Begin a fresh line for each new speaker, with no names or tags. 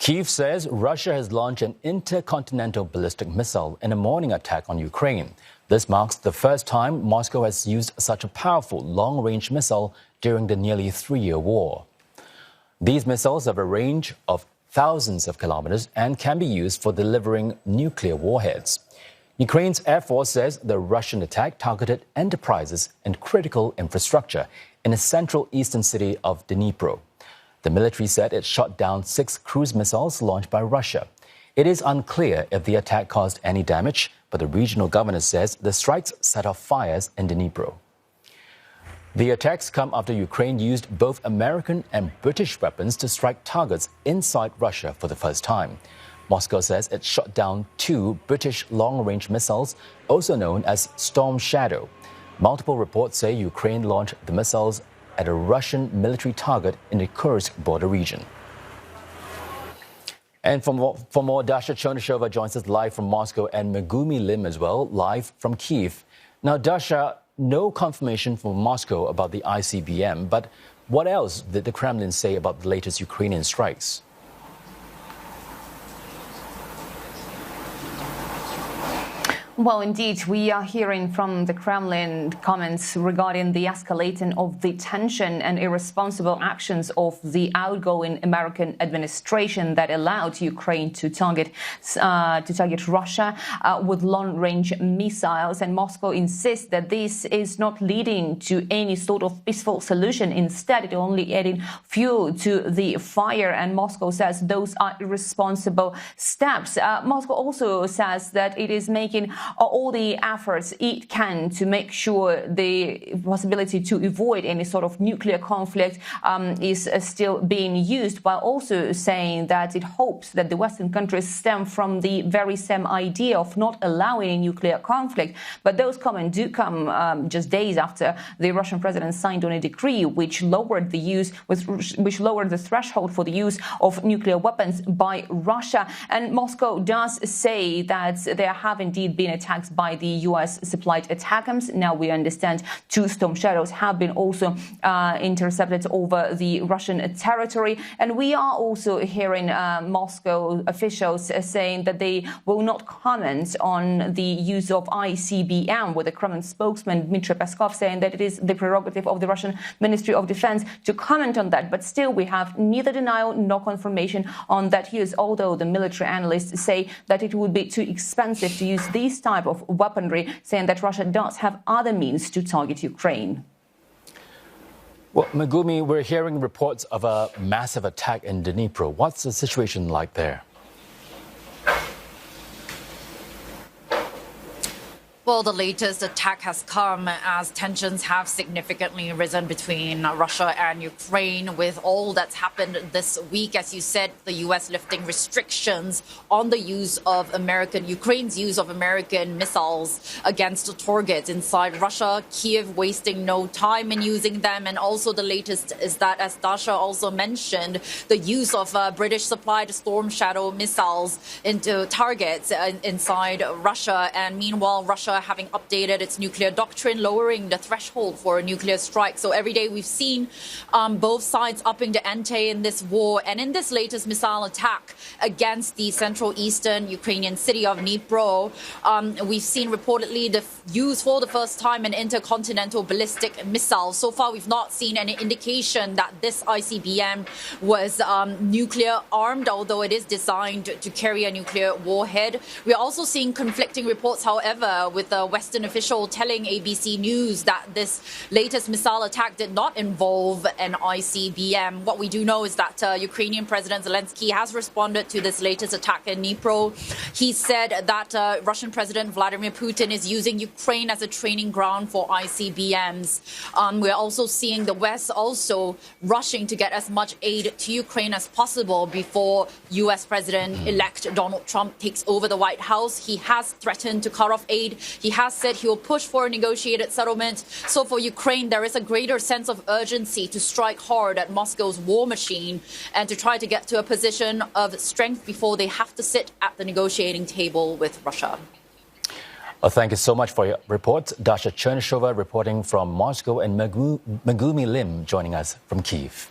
Kyiv says Russia has launched an intercontinental ballistic missile in a morning attack on Ukraine. This marks the first time Moscow has used such a powerful long-range missile during the nearly three-year war. These missiles have a range of thousands of kilometers and can be used for delivering nuclear warheads. Ukraine's Air Force says the Russian attack targeted enterprises and critical infrastructure in the central eastern city of Dnipro. The military said it shot down 6 cruise missiles launched by Russia. It is unclear if the attack caused any damage, but the regional governor says the strikes set off fires in Dnipro. The attacks come after Ukraine used both American and British weapons to strike targets inside Russia for the first time. Moscow says it shot down 2 British long-range missiles, also known as Storm Shadow. Multiple reports say Ukraine launched the missiles at a Russian military target in the Kursk border region. And for more, Dasha Chernyshova joins us live from Moscow, and Megumi Lim as well, live from Kyiv. Now, Dasha, no confirmation from Moscow about the ICBM, but what else did the Kremlin say about the latest Ukrainian strikes?
Well, indeed, we are hearing from the Kremlin comments regarding the escalating of the tension and irresponsible actions of the outgoing American administration that allowed Ukraine to target Russia with long-range missiles. And Moscow insists that this is not leading to any sort of peaceful solution. Instead, it only adding fuel to the fire. And Moscow says those are irresponsible steps. Moscow also says that it is making all the efforts it can to make sure the possibility to avoid any sort of nuclear conflict is still being used, while also saying that it hopes that the Western countries stem from the very same idea of not allowing a nuclear conflict. But those comments do come just days after the Russian president signed on a decree which lowered the threshold for the use of nuclear weapons by Russia. And Moscow does say that there have indeed been attacks by the U.S. supplied ATACMS. Now we understand 2 Storm Shadows have been also intercepted over the Russian territory. And we are also hearing Moscow officials saying that they will not comment on the use of ICBM, with the Kremlin spokesman Dmitry Peskov saying that it is the prerogative of the Russian Ministry of Defense to comment on that. But still, we have neither denial nor confirmation on that use, although the military analysts say that it would be too expensive to use this type of weaponry, saying that Russia does have other means to target Ukraine.
Well, Megumi, we're hearing reports of a massive attack in Dnipro. What's the situation like there?
Well, the latest attack has come as tensions have significantly risen between Russia and Ukraine, with all that's happened this week. As you said, the U.S. lifting restrictions on the use of Ukraine's use of American missiles against targets inside Russia, Kyiv wasting no time in using them. And also the latest is that, as Dasha also mentioned, the use of British supplied Storm Shadow missiles into targets inside Russia. And meanwhile, Russia having updated its nuclear doctrine, lowering the threshold for a nuclear strike. So every day we've seen both sides upping the ante in this war. And in this latest missile attack against the central eastern Ukrainian city of Dnipro, we've seen reportedly the use for the first time an intercontinental ballistic missile. So far, we've not seen any indication that this ICBM was nuclear armed, although it is designed to carry a nuclear warhead. We're also seeing conflicting reports, however, with the Western official telling ABC News that this latest missile attack did not involve an ICBM. What we do know is that Ukrainian President Zelenskyy has responded to this latest attack in Dnipro. He said that Russian President Vladimir Putin is using Ukraine as a training ground for ICBMs. We're also seeing the West also rushing to get as much aid to Ukraine as possible before U.S. President-elect Donald Trump takes over the White House. He has threatened to cut off aid. He has said he will push for a negotiated settlement. So for Ukraine, there is a greater sense of urgency to strike hard at Moscow's war machine and to try to get to a position of strength before they have to sit at the negotiating table with Russia.
Well, thank you so much for your report. Dasha Chernyshova reporting from Moscow, and Megumi Lim joining us from Kyiv.